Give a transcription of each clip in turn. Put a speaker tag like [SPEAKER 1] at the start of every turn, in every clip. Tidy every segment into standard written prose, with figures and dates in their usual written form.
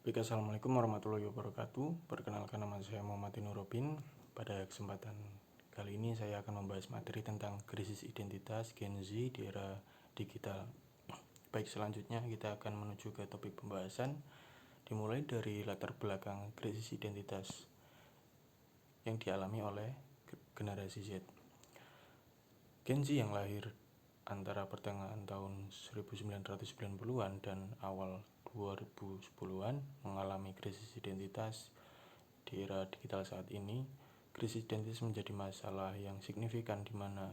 [SPEAKER 1] Baik, assalamualaikum warahmatullahi wabarakatuh. Perkenalkan, nama saya Muhammad Nur Robin. Pada kesempatan kali ini saya akan membahas materi tentang krisis identitas Gen Z di era digital. Baik, selanjutnya kita akan menuju ke topik pembahasan, dimulai dari latar belakang krisis identitas yang dialami oleh generasi Z. Gen Z yang lahir antara pertengahan tahun 1990-an dan awal 2010-an mengalami krisis identitas. Di era digital saat ini, krisis identitas menjadi masalah yang signifikan di mana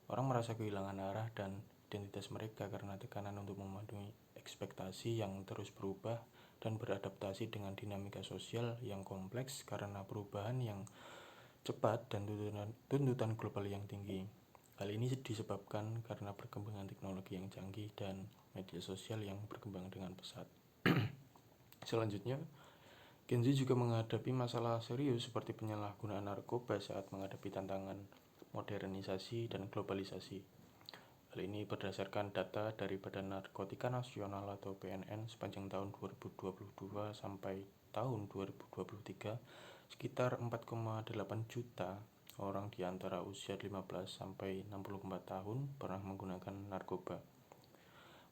[SPEAKER 1] orang merasa kehilangan arah dan identitas mereka karena tekanan untuk memenuhi ekspektasi yang terus berubah dan beradaptasi dengan dinamika sosial yang kompleks karena perubahan yang cepat dan tuntutan global yang tinggi. Hal ini disebabkan karena perkembangan teknologi yang canggih dan media sosial yang berkembang dengan pesat. Selanjutnya, Gen Z juga menghadapi masalah serius seperti penyalahgunaan narkoba saat menghadapi tantangan modernisasi dan globalisasi. Hal ini berdasarkan data dari Badan Narkotika Nasional atau BNN sepanjang tahun 2022 sampai tahun 2023, sekitar 4,8 juta orang di antara usia 15 sampai 64 tahun pernah menggunakan narkoba.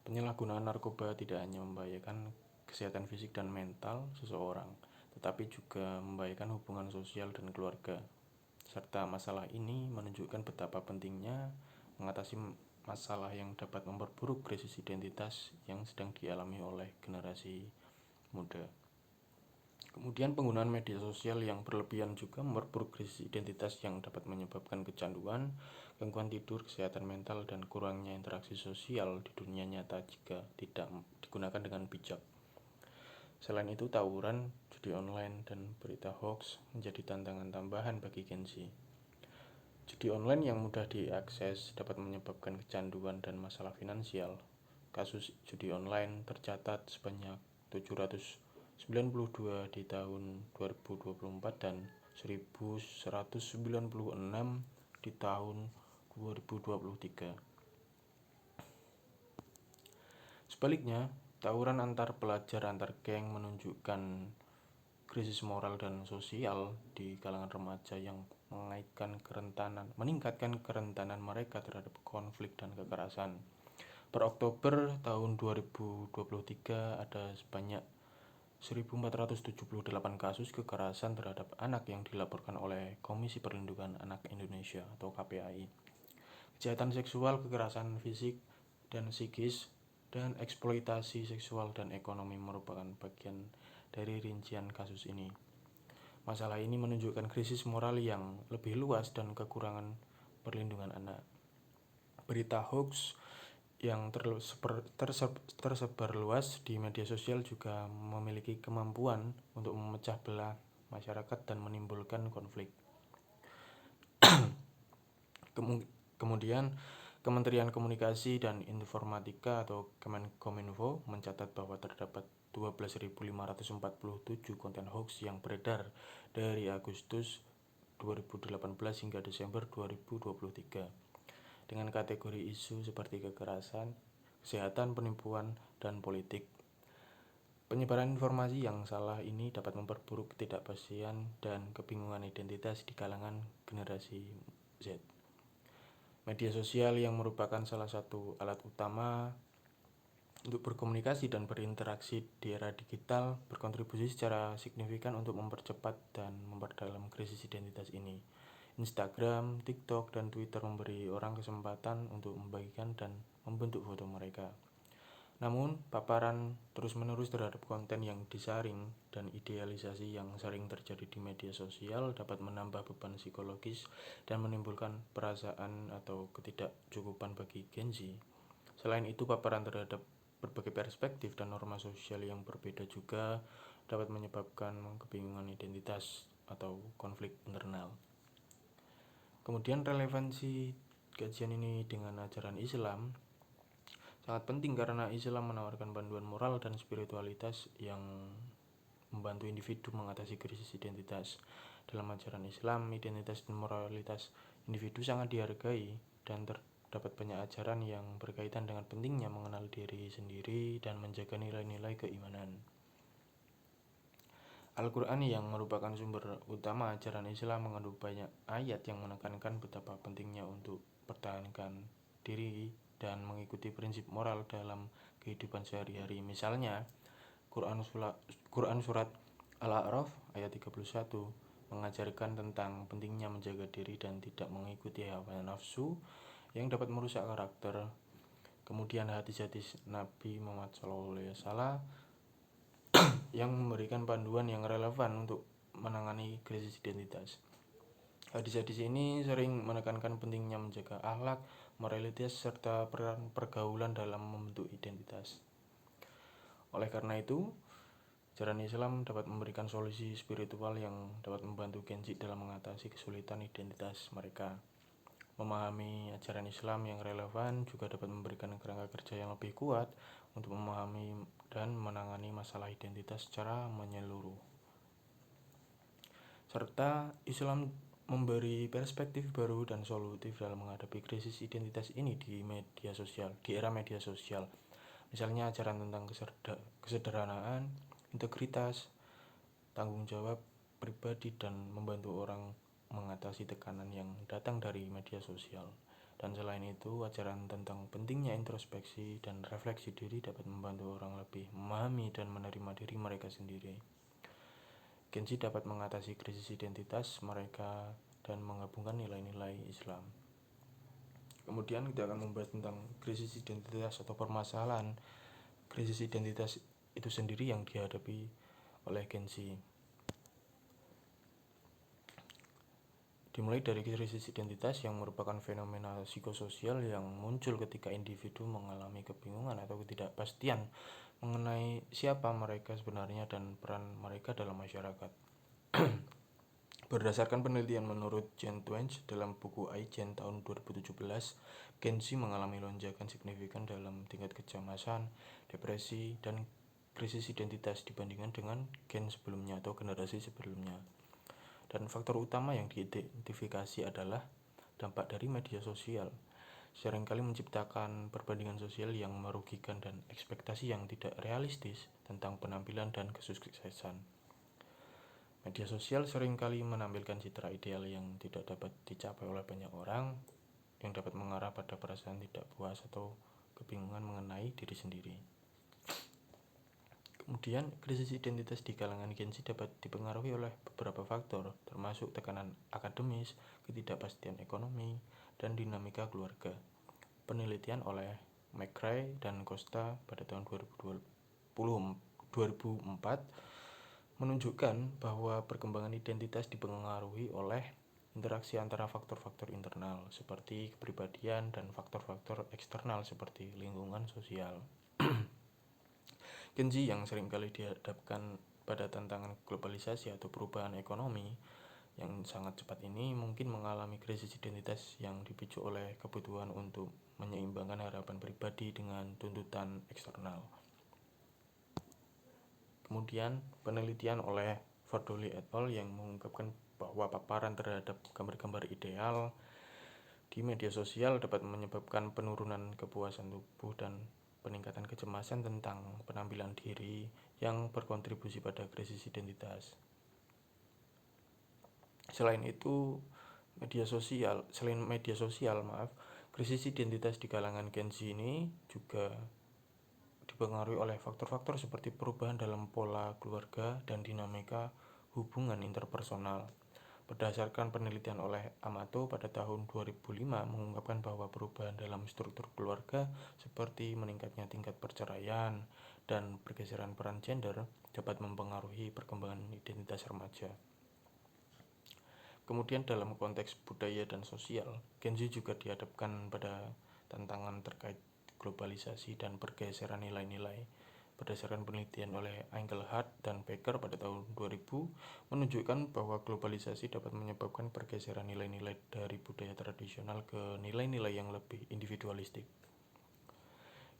[SPEAKER 1] Penyalahgunaan narkoba tidak hanya membahayakan kesehatan fisik dan mental seseorang, tetapi juga membahayakan hubungan sosial dan keluarga. Serta masalah ini menunjukkan betapa pentingnya mengatasi masalah yang dapat memperburuk krisis identitas yang sedang dialami oleh generasi muda. Kemudian penggunaan media sosial yang berlebihan juga memperburuk krisis identitas yang dapat menyebabkan kecanduan, gangguan tidur, kesehatan mental, dan kurangnya interaksi sosial di dunia nyata jika tidak digunakan dengan bijak. Selain itu, tawuran, judi online, dan berita hoax menjadi tantangan tambahan bagi Gen Z. Judi online yang mudah diakses dapat menyebabkan kecanduan dan masalah finansial. Kasus judi online tercatat sebanyak 792 di tahun 2024 dan 1196 di tahun 2023. Sebaliknya, tawuran antar pelajar antar geng menunjukkan krisis moral dan sosial di kalangan remaja yang meningkatkan kerentanan mereka terhadap konflik dan kekerasan. Per Oktober tahun 2023 ada sebanyak 1478 kasus kekerasan terhadap anak yang dilaporkan oleh Komisi Perlindungan Anak Indonesia atau KPAI. Kejahatan seksual, kekerasan fisik dan psikis, dan eksploitasi seksual dan ekonomi merupakan bagian dari rincian kasus ini. Masalah ini menunjukkan krisis moral yang lebih luas dan kekurangan perlindungan anak. Berita hoax yang tersebar luas di media sosial juga memiliki kemampuan untuk memecah belah masyarakat dan menimbulkan konflik. Kemudian, Kementerian Komunikasi dan Informatika atau Kemenkominfo mencatat bahwa terdapat 12.547 konten hoax yang beredar dari Agustus 2018 hingga Desember 2023 dengan kategori isu seperti kekerasan, kesehatan, penipuan, dan politik. Penyebaran informasi yang salah ini dapat memperburuk ketidakpastian dan kebingungan identitas di kalangan generasi Z. Media sosial yang merupakan salah satu alat utama untuk berkomunikasi dan berinteraksi di era digital berkontribusi secara signifikan untuk mempercepat dan memperdalam krisis identitas ini. Instagram, TikTok, dan Twitter memberi orang kesempatan untuk membagikan dan membentuk foto mereka. Namun, paparan terus-menerus terhadap konten yang disaring dan idealisasi yang sering terjadi di media sosial dapat menambah beban psikologis dan menimbulkan perasaan atau ketidakcukupan bagi Gen Z. Selain itu, paparan terhadap berbagai perspektif dan norma sosial yang berbeda juga dapat menyebabkan kebingungan identitas atau konflik internal. Kemudian relevansi kajian ini dengan ajaran Islam sangat penting karena Islam menawarkan panduan moral dan spiritualitas yang membantu individu mengatasi krisis identitas. Dalam ajaran Islam, identitas dan moralitas individu sangat dihargai dan terdapat banyak ajaran yang berkaitan dengan pentingnya mengenal diri sendiri dan menjaga nilai-nilai keimanan. Al-Quran yang merupakan sumber utama ajaran Islam mengandung banyak ayat yang menekankan betapa pentingnya untuk pertahankan diri dan mengikuti prinsip moral dalam kehidupan sehari-hari. Misalnya, Quran Surat Al-A'raf ayat 31 mengajarkan tentang pentingnya menjaga diri dan tidak mengikuti hawa nafsu yang dapat merusak karakter. Kemudian hadis-hadis Nabi Muhammad SAW yang memberikan panduan yang relevan untuk menangani krisis identitas. Hadis-hadis ini sering menekankan pentingnya menjaga akhlak, moralitas, serta peran pergaulan dalam membentuk identitas. Oleh karena itu, ajaran Islam dapat memberikan solusi spiritual yang dapat membantu Gen Z dalam mengatasi kesulitan identitas mereka. Memahami ajaran Islam yang relevan juga dapat memberikan kerangka kerja yang lebih kuat untuk memahami dan menangani masalah identitas secara menyeluruh. Serta Islam memberi perspektif baru dan solutif dalam menghadapi krisis identitas ini di era media sosial. Misalnya ajaran tentang kesederhanaan, integritas, tanggung jawab pribadi, dan membantu orang mengatasi tekanan yang datang dari media sosial. Dan selain itu, ajaran tentang pentingnya introspeksi dan refleksi diri dapat membantu orang lebih memahami dan menerima diri mereka sendiri. Gen Z dapat mengatasi krisis identitas mereka dan menggabungkan nilai-nilai Islam. Kemudian kita akan membahas tentang krisis identitas atau permasalahan krisis identitas itu sendiri yang dihadapi oleh Gen Z. Dimulai dari krisis identitas yang merupakan fenomena psikososial yang muncul ketika individu mengalami kebingungan atau ketidakpastian mengenai siapa mereka sebenarnya dan peran mereka dalam masyarakat. Berdasarkan penelitian menurut Jen Twenge dalam buku iGen tahun 2017, Gen Z mengalami lonjakan signifikan dalam tingkat kecemasan, depresi, dan krisis identitas dibandingkan dengan gen sebelumnya atau generasi sebelumnya. Dan faktor utama yang diidentifikasi adalah dampak dari media sosial. Seringkali menciptakan perbandingan sosial yang merugikan dan ekspektasi yang tidak realistis tentang penampilan dan kesuksesan. Media sosial seringkali menampilkan citra ideal yang tidak dapat dicapai oleh banyak orang, yang dapat mengarah pada perasaan tidak puas atau kebingungan mengenai diri sendiri. Kemudian, krisis identitas di kalangan Gen Z dapat dipengaruhi oleh beberapa faktor, termasuk tekanan akademis, ketidakpastian ekonomi, dan dinamika keluarga. Penelitian oleh McRae dan Costa pada tahun 2004 menunjukkan bahwa perkembangan identitas dipengaruhi oleh interaksi antara faktor-faktor internal seperti kepribadian dan faktor-faktor eksternal seperti lingkungan sosial. Gen Z yang seringkali dihadapkan pada tantangan globalisasi atau perubahan ekonomi yang sangat cepat ini mungkin mengalami krisis identitas yang dipicu oleh kebutuhan untuk menyeimbangkan harapan pribadi dengan tuntutan eksternal. Kemudian, penelitian oleh Fardoli et al. Yang mengungkapkan bahwa paparan terhadap gambar-gambar ideal di media sosial dapat menyebabkan penurunan kepuasan tubuh dan peningkatan kecemasan tentang penampilan diri yang berkontribusi pada krisis identitas. Selain media sosial, krisis identitas di kalangan Gen Z ini juga dipengaruhi oleh faktor-faktor seperti perubahan dalam pola keluarga dan dinamika hubungan interpersonal. Berdasarkan penelitian oleh Amato pada tahun 2005 mengungkapkan bahwa perubahan dalam struktur keluarga seperti meningkatnya tingkat perceraian dan pergeseran peran gender dapat mempengaruhi perkembangan identitas remaja. Kemudian dalam konteks budaya dan sosial, Gen Z juga dihadapkan pada tantangan terkait globalisasi dan pergeseran nilai-nilai. Berdasarkan penelitian oleh Engelhardt dan Becker pada tahun 2000 menunjukkan bahwa globalisasi dapat menyebabkan pergeseran nilai-nilai dari budaya tradisional ke nilai-nilai yang lebih individualistik.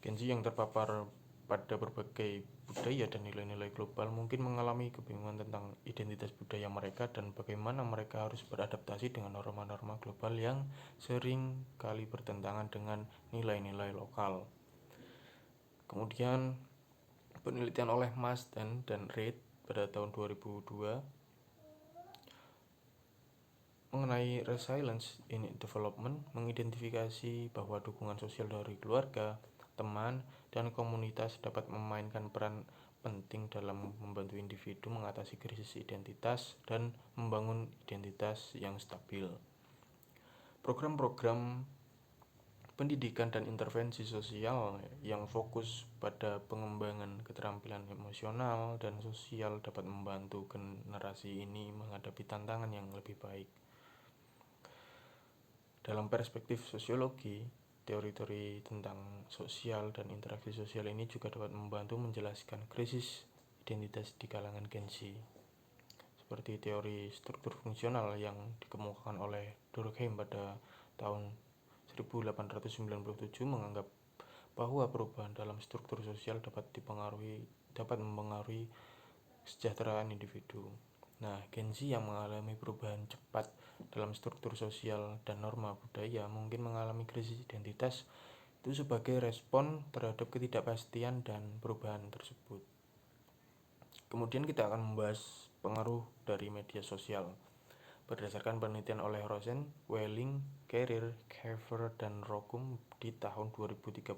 [SPEAKER 1] Gen Z yang terpapar pada berbagai budaya dan nilai-nilai global mungkin mengalami kebingungan tentang identitas budaya mereka dan bagaimana mereka harus beradaptasi dengan norma-norma global yang sering kali bertentangan dengan nilai-nilai lokal. Kemudian penelitian oleh Marsden dan Reed pada tahun 2002 mengenai resilience in development, mengidentifikasi bahwa dukungan sosial dari keluarga, teman, dan komunitas dapat memainkan peran penting dalam membantu individu mengatasi krisis identitas dan membangun identitas yang stabil. Program-program pendidikan dan intervensi sosial yang fokus pada pengembangan keterampilan emosional dan sosial dapat membantu generasi ini menghadapi tantangan yang lebih baik. Dalam perspektif sosiologi, teori-teori tentang sosial dan interaksi sosial ini juga dapat membantu menjelaskan krisis identitas di kalangan Gen Z. Seperti teori struktur fungsional yang dikemukakan oleh Durkheim pada tahun 1897 menganggap bahwa perubahan dalam struktur sosial dapat mempengaruhi kesejahteraan individu. Nah, Gen Z yang mengalami perubahan cepat dalam struktur sosial dan norma budaya mungkin mengalami krisis identitas itu sebagai respon terhadap ketidakpastian dan perubahan tersebut. Kemudian kita akan membahas pengaruh dari media sosial. Berdasarkan penelitian oleh Rosen, Welling, Carrier, Carver, dan Rocum di tahun 2013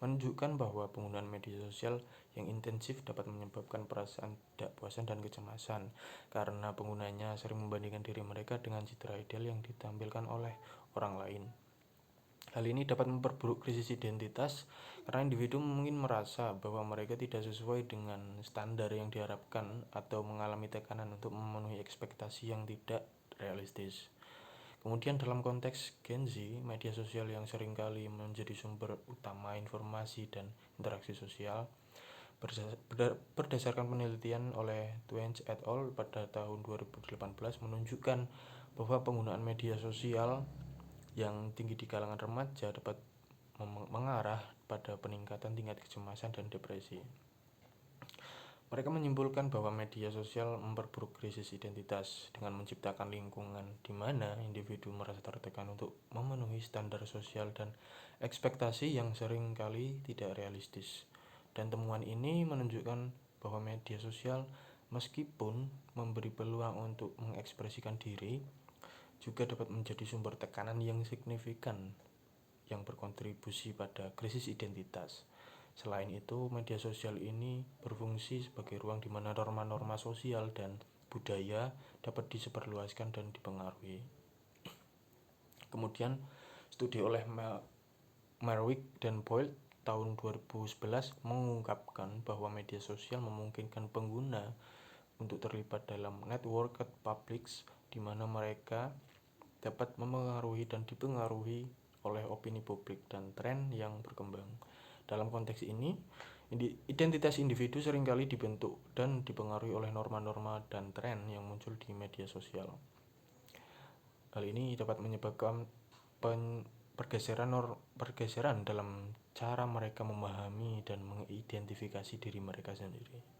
[SPEAKER 1] menunjukkan bahwa penggunaan media sosial yang intensif dapat menyebabkan perasaan tidak puasan dan kecemasan karena penggunanya sering membandingkan diri mereka dengan citra ideal yang ditampilkan oleh orang lain. Hal ini dapat memperburuk krisis identitas karena individu mungkin merasa bahwa mereka tidak sesuai dengan standar yang diharapkan atau mengalami tekanan untuk memenuhi ekspektasi yang tidak realistis. Kemudian dalam konteks Gen Z, media sosial yang seringkali menjadi sumber utama informasi dan interaksi sosial. Berdasarkan penelitian oleh Twenge et al. Pada tahun 2018 menunjukkan bahwa penggunaan media sosial yang tinggi di kalangan remaja dapat mengarah pada peningkatan tingkat kecemasan dan depresi. Mereka menyimpulkan bahwa media sosial memperburuk krisis identitas dengan menciptakan lingkungan di mana individu merasa tertekan untuk memenuhi standar sosial dan ekspektasi yang sering kali tidak realistis. Dan temuan ini menunjukkan bahwa media sosial meskipun memberi peluang untuk mengekspresikan diri, juga dapat menjadi sumber tekanan yang signifikan yang berkontribusi pada krisis identitas. Selain itu, media sosial ini berfungsi sebagai ruang di mana norma-norma sosial dan budaya dapat disebarluaskan dan dipengaruhi. Kemudian, studi oleh Merwick dan Boyle tahun 2011 mengungkapkan bahwa media sosial memungkinkan pengguna untuk terlibat dalam networked publics di mana mereka dapat mempengaruhi dan dipengaruhi oleh opini publik dan tren yang berkembang. Dalam konteks ini, identitas individu seringkali dibentuk dan dipengaruhi oleh norma-norma dan tren yang muncul di media sosial. Hal ini dapat menyebabkan pergeseran dalam cara mereka memahami dan mengidentifikasi diri mereka sendiri.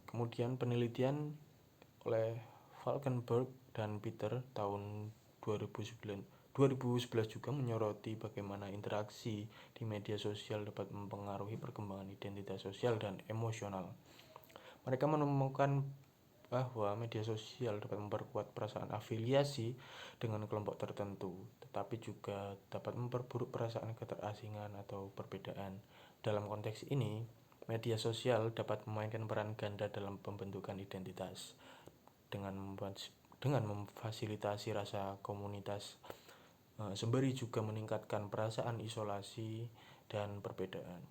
[SPEAKER 1] Kemudian penelitian oleh Falkenberg dan Peter tahun 2011 juga menyoroti bagaimana interaksi di media sosial dapat mempengaruhi perkembangan identitas sosial dan emosional. Mereka menemukan bahwa media sosial dapat memperkuat perasaan afiliasi dengan kelompok tertentu, tetapi juga dapat memperburuk perasaan keterasingan atau perbedaan. Dalam konteks ini, media sosial dapat memainkan peran ganda dalam pembentukan identitas dengan memfasilitasi rasa komunitas, sembari juga meningkatkan perasaan isolasi dan perbedaan.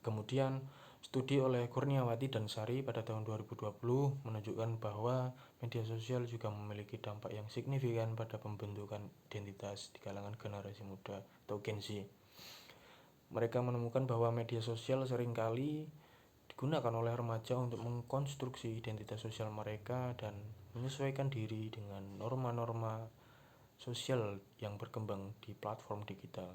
[SPEAKER 1] Kemudian, studi oleh Kurniawati dan Sari pada tahun 2020 menunjukkan bahwa media sosial juga memiliki dampak yang signifikan pada pembentukan identitas di kalangan generasi muda atau Gen Z. Mereka menemukan bahwa media sosial seringkali digunakan oleh remaja untuk mengkonstruksi identitas sosial mereka dan menyesuaikan diri dengan norma-norma sosial yang berkembang di platform digital.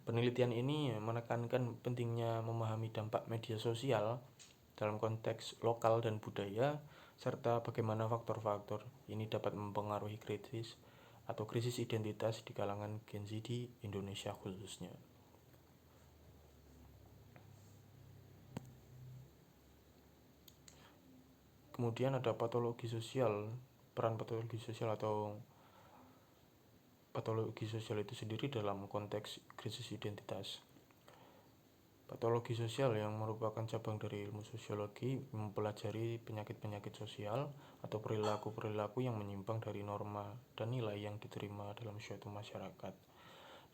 [SPEAKER 1] Penelitian ini menekankan pentingnya memahami dampak media sosial dalam konteks lokal dan budaya, serta bagaimana faktor-faktor ini dapat mempengaruhi krisis identitas di kalangan Gen Z di Indonesia khususnya. Kemudian ada patologi sosial. Peran patologi sosial atau patologi sosial itu sendiri dalam konteks krisis identitas. Patologi sosial yang merupakan cabang dari ilmu sosiologi mempelajari penyakit-penyakit sosial atau perilaku-perilaku yang menyimpang dari norma dan nilai yang diterima dalam suatu masyarakat.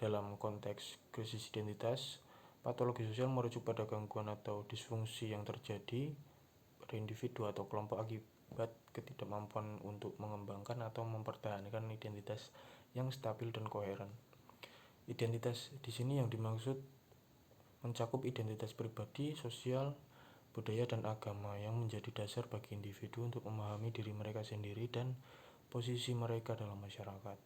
[SPEAKER 1] Dalam konteks krisis identitas, patologi sosial merujuk pada gangguan atau disfungsi yang terjadi pada individu atau kelompok akibat ketidakmampuan untuk mengembangkan atau mempertahankan identitas yang stabil dan koheren. Identitas di sini yang dimaksud mencakup identitas pribadi, sosial, budaya, dan agama yang menjadi dasar bagi individu untuk memahami diri mereka sendiri dan posisi mereka dalam masyarakat.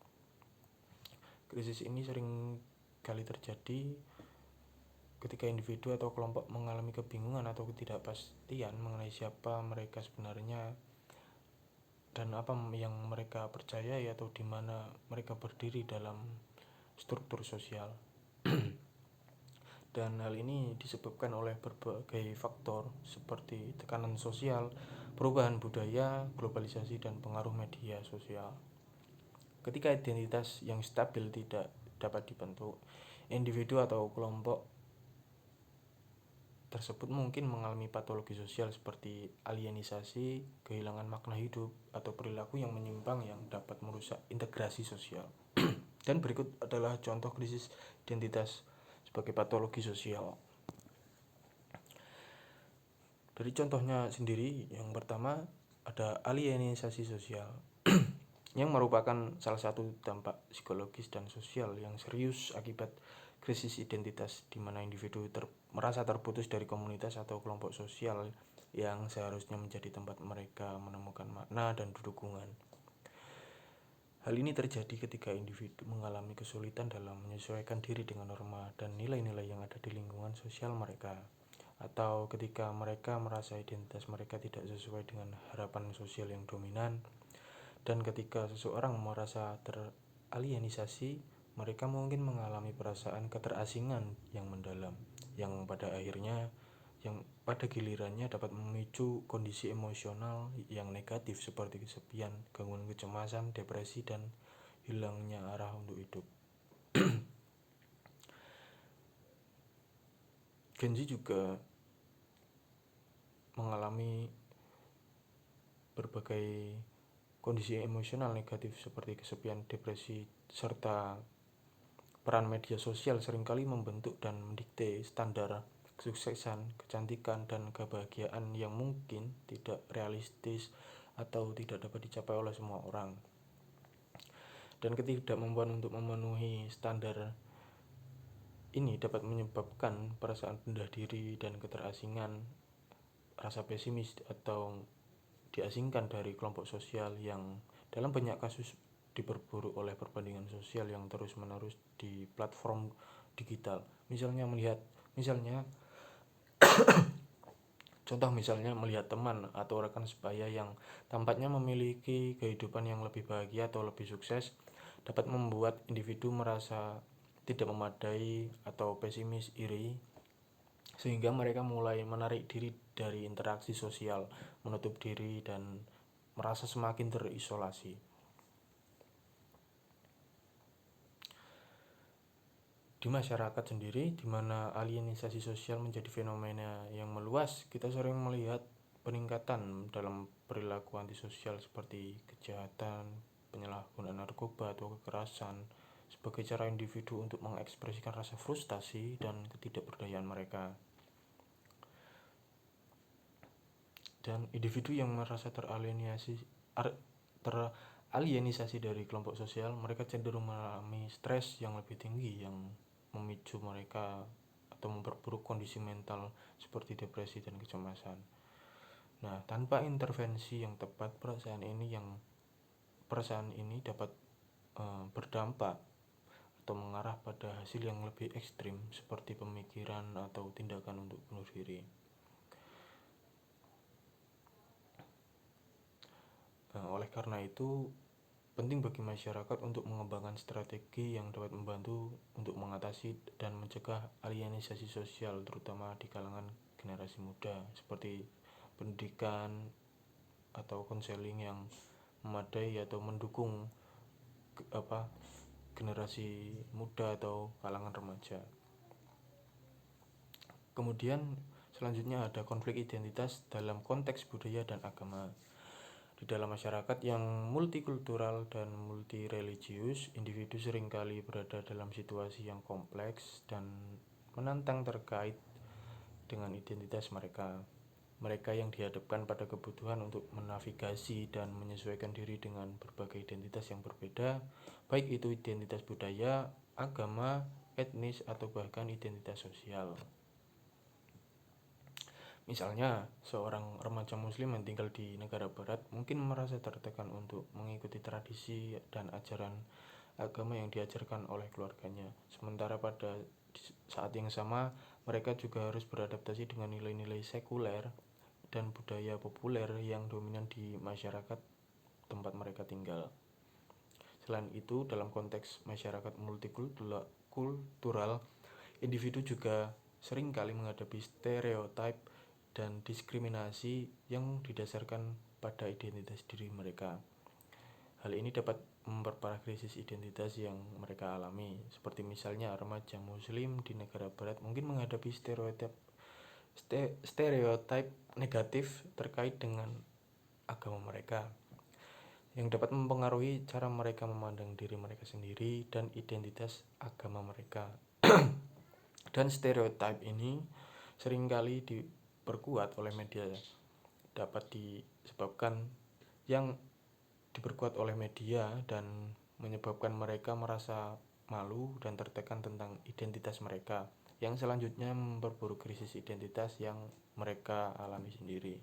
[SPEAKER 1] Krisis ini sering kali terjadi ketika individu atau kelompok mengalami kebingungan atau ketidakpastian mengenai siapa mereka sebenarnya dan apa yang mereka percayai atau di mana mereka berdiri dalam struktur sosial. Dan hal ini disebabkan oleh berbagai faktor seperti tekanan sosial, perubahan budaya, globalisasi, dan pengaruh media sosial. Ketika identitas yang stabil tidak dapat dibentuk, individu atau kelompok tersebut mungkin mengalami patologi sosial seperti alienisasi, kehilangan makna hidup, atau perilaku yang menyimpang yang dapat merusak integrasi sosial. Dan berikut adalah contoh krisis identitas sebagai patologi sosial. Dari contohnya sendiri, yang pertama ada alienisasi sosial yang merupakan salah satu dampak psikologis dan sosial yang serius akibat krisis identitas di mana individu merasa terputus dari komunitas atau kelompok sosial yang seharusnya menjadi tempat mereka menemukan makna dan dukungan. Hal ini terjadi ketika individu mengalami kesulitan dalam menyesuaikan diri dengan norma dan nilai-nilai yang ada di lingkungan sosial mereka, atau ketika mereka merasa identitas mereka tidak sesuai dengan harapan sosial yang dominan. Dan ketika seseorang merasa teralienisasi, mereka mungkin mengalami perasaan keterasingan yang mendalam, yang pada gilirannya dapat memicu kondisi emosional yang negatif seperti kesepian, gangguan kecemasan, depresi, dan hilangnya arah untuk hidup. Genji juga mengalami berbagai kondisi emosional negatif seperti kesepian, depresi, serta peran media sosial seringkali membentuk dan mendikte standar kesuksesan, kecantikan, dan kebahagiaan yang mungkin tidak realistis atau tidak dapat dicapai oleh semua orang. Dan ketidakmampuan untuk memenuhi standar ini dapat menyebabkan perasaan rendah diri dan keterasingan, rasa pesimis atau diasingkan dari kelompok sosial yang dalam banyak kasus diperburuk oleh perbandingan sosial yang terus-menerus di platform digital. Misalnya melihat teman atau rekan sebaya yang tampaknya memiliki kehidupan yang lebih bahagia atau lebih sukses dapat membuat individu merasa tidak memadai atau pesimis, iri, sehingga mereka mulai menarik diri dari interaksi sosial, menutup diri, dan merasa semakin terisolasi. Di masyarakat sendiri, di mana alienisasi sosial menjadi fenomena yang meluas, kita sering melihat peningkatan dalam perilaku antisosial seperti kejahatan, penyalahgunaan narkoba, atau kekerasan sebagai cara individu untuk mengekspresikan rasa frustasi dan ketidakberdayaan mereka. Dan individu yang merasa teralienisasi dari kelompok sosial, mereka cenderung mengalami stres yang lebih tinggi yang memicu mereka atau memperburuk kondisi mental seperti depresi dan kecemasan. Nah, tanpa intervensi yang tepat, perasaan ini dapat berdampak atau mengarah pada hasil yang lebih ekstrim seperti pemikiran atau tindakan untuk bunuh diri. Oleh karena itu, penting bagi masyarakat untuk mengembangkan strategi yang dapat membantu untuk mengatasi dan mencegah alienisasi sosial, terutama di kalangan generasi muda, seperti pendidikan atau konseling yang memadai atau mendukung generasi muda atau kalangan remaja. Kemudian selanjutnya ada konflik identitas dalam konteks budaya dan agama. Di dalam masyarakat yang multikultural dan multireligius, individu seringkali berada dalam situasi yang kompleks dan menantang terkait dengan identitas mereka. Mereka yang dihadapkan pada kebutuhan untuk menavigasi dan menyesuaikan diri dengan berbagai identitas yang berbeda, baik itu identitas budaya, agama, etnis, atau bahkan identitas sosial. Misalnya, seorang remaja muslim yang tinggal di negara barat mungkin merasa tertekan untuk mengikuti tradisi dan ajaran agama yang diajarkan oleh keluarganya. Sementara pada saat yang sama, mereka juga harus beradaptasi dengan nilai-nilai sekuler dan budaya populer yang dominan di masyarakat tempat mereka tinggal. Selain itu, dalam konteks masyarakat multikultural, individu juga seringkali menghadapi stereotip dan diskriminasi yang didasarkan pada identitas diri mereka. Hal ini dapat memperparah krisis identitas yang mereka alami, seperti misalnya remaja muslim di negara barat mungkin menghadapi stereotip negatif terkait dengan agama mereka, yang dapat mempengaruhi cara mereka memandang diri mereka sendiri dan identitas agama mereka. Dan stereotip ini seringkali diperkuat oleh media, dapat disebabkan yang diperkuat oleh media dan menyebabkan mereka merasa malu dan tertekan tentang identitas mereka, yang selanjutnya memperburuk krisis identitas yang mereka alami sendiri.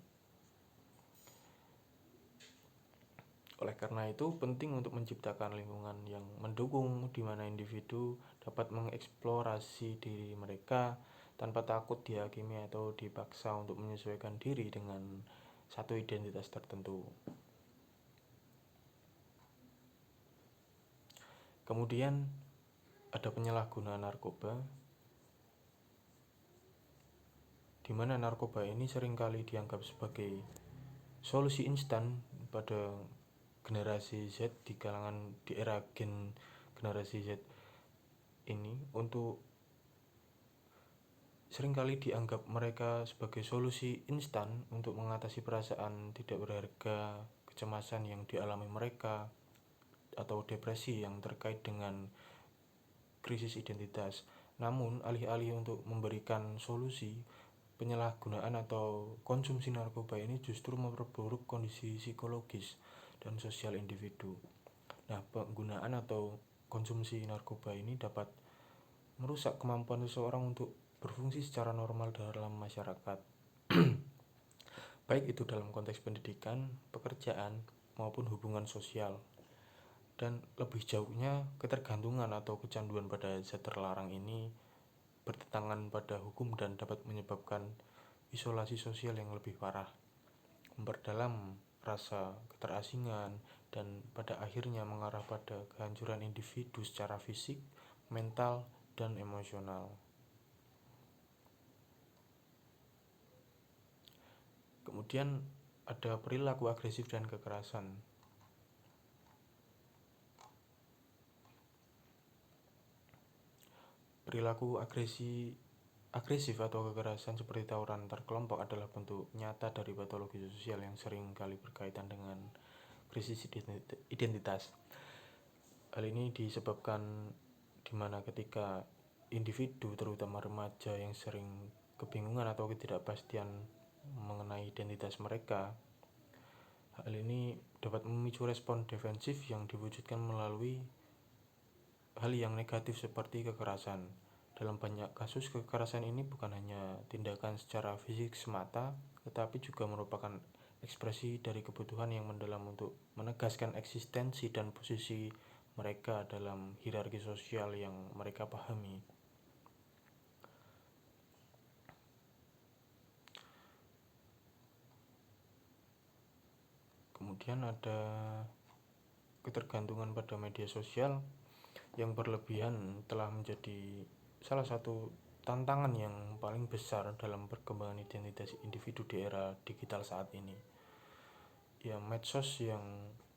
[SPEAKER 1] Oleh karena itu, penting untuk menciptakan lingkungan yang mendukung di mana individu dapat mengeksplorasi diri mereka tanpa takut dihakimi atau dipaksa untuk menyesuaikan diri dengan satu identitas tertentu. Kemudian ada penyalahgunaan narkoba, di mana narkoba ini seringkali dianggap sebagai solusi instan pada generasi Z di era generasi Z ini, untuk seringkali dianggap mereka sebagai solusi instan untuk mengatasi perasaan tidak berharga, kecemasan yang dialami mereka, atau depresi yang terkait dengan krisis identitas. Namun, alih-alih untuk memberikan solusi, penyalahgunaan atau konsumsi narkoba ini justru memperburuk kondisi psikologis dan sosial individu. Nah, penggunaan atau konsumsi narkoba ini dapat merusak kemampuan seseorang untuk berfungsi secara normal dalam masyarakat, baik itu dalam konteks pendidikan, pekerjaan, maupun hubungan sosial. Dan lebih jauhnya, ketergantungan atau kecanduan pada zat terlarang ini bertentangan pada hukum dan dapat menyebabkan isolasi sosial yang lebih parah, memperdalam rasa keterasingan, dan pada akhirnya mengarah pada kehancuran individu secara fisik, mental, dan emosional. Kemudian ada perilaku agresif dan kekerasan. Perilaku agresif atau kekerasan seperti tawuran antar kelompok adalah bentuk nyata dari patologi sosial yang sering kali berkaitan dengan krisis identitas. Hal ini disebabkan di mana ketika individu, terutama remaja, yang sering kebingungan atau ketidakpastian mengenai identitas mereka, hal ini dapat memicu respon defensif yang diwujudkan melalui hal yang negatif seperti kekerasan. Dalam banyak kasus, kekerasan ini bukan hanya tindakan secara fisik semata, tetapi juga merupakan ekspresi dari kebutuhan yang mendalam untuk menegaskan eksistensi dan posisi mereka dalam hierarki sosial yang mereka pahami. Kemudian ada ketergantungan pada media sosial yang berlebihan telah menjadi salah satu tantangan yang paling besar dalam perkembangan identitas individu di era digital saat ini. ya medsos yang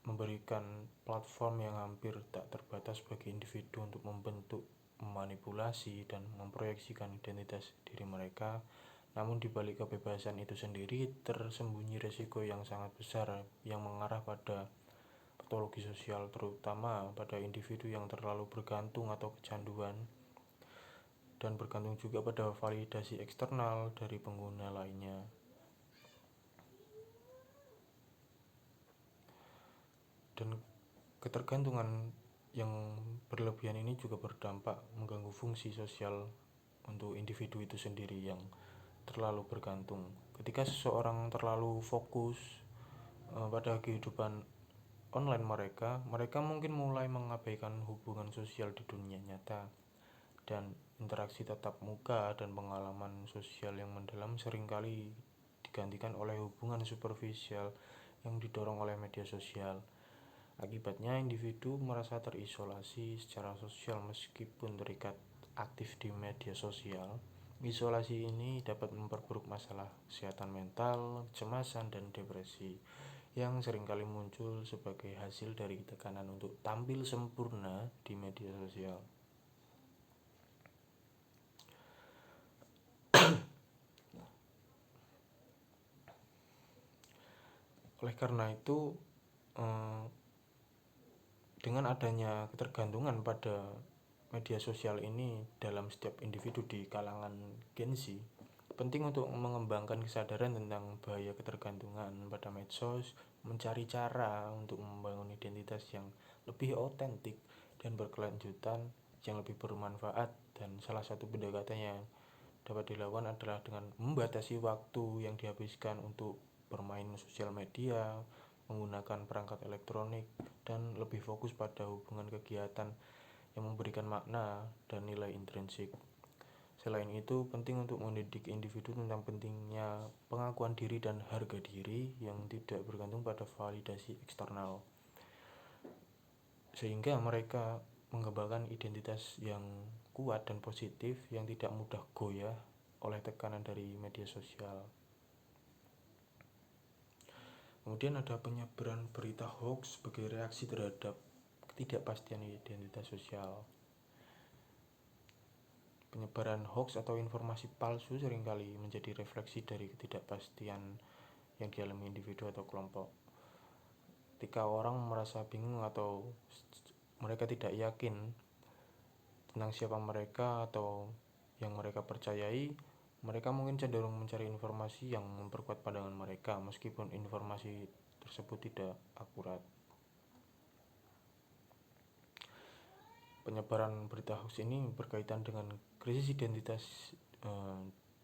[SPEAKER 1] memberikan platform yang hampir tak terbatas bagi individu untuk membentuk, memanipulasi, dan memproyeksikan identitas diri mereka. Namun di balik kebebasan itu sendiri tersembunyi resiko yang sangat besar yang mengarah pada patologi sosial, terutama pada individu yang terlalu bergantung atau kecanduan, dan bergantung juga pada validasi eksternal dari pengguna lainnya. Dan ketergantungan yang berlebihan ini juga berdampak mengganggu fungsi sosial untuk individu itu sendiri yang terlalu bergantung. Ketika seseorang terlalu fokus pada kehidupan online mereka mungkin mulai mengabaikan hubungan sosial di dunia nyata, dan interaksi tatap muka dan pengalaman sosial yang mendalam seringkali digantikan oleh hubungan superficial yang didorong oleh media sosial. Akibatnya individu merasa terisolasi secara sosial meskipun terikat aktif di media sosial. Isolasi ini dapat memperburuk masalah kesehatan mental, kecemasan, dan depresi yang seringkali muncul sebagai hasil dari tekanan untuk tampil sempurna di media sosial. Oleh karena itu, dengan adanya ketergantungan pada media sosial ini dalam setiap individu di kalangan Gen Z, penting untuk mengembangkan kesadaran tentang bahaya ketergantungan pada medsos, mencari cara untuk membangun identitas yang lebih otentik dan berkelanjutan, yang lebih bermanfaat. Dan salah satu pendekatan yang dapat dilakukan adalah dengan membatasi waktu yang dihabiskan untuk bermain sosial media, menggunakan perangkat elektronik, dan lebih fokus pada hubungan kegiatan yang memberikan makna dan nilai intrinsik. Selain itu, penting untuk mendidik individu tentang pentingnya pengakuan diri dan harga diri yang tidak bergantung pada validasi eksternal, sehingga mereka mengembangkan identitas yang kuat dan positif yang tidak mudah goyah oleh tekanan dari media sosial. Kemudian ada penyebaran berita hoax sebagai reaksi terhadap ketidakpastian identitas sosial. Penyebaran hoax atau informasi palsu seringkali menjadi refleksi dari ketidakpastian yang dialami individu atau kelompok. Ketika orang merasa bingung atau mereka tidak yakin tentang siapa mereka atau yang mereka percayai, mereka mungkin cenderung mencari informasi yang memperkuat pandangan mereka meskipun informasi tersebut tidak akurat. Penyebaran berita hoax ini berkaitan dengan krisis identitas,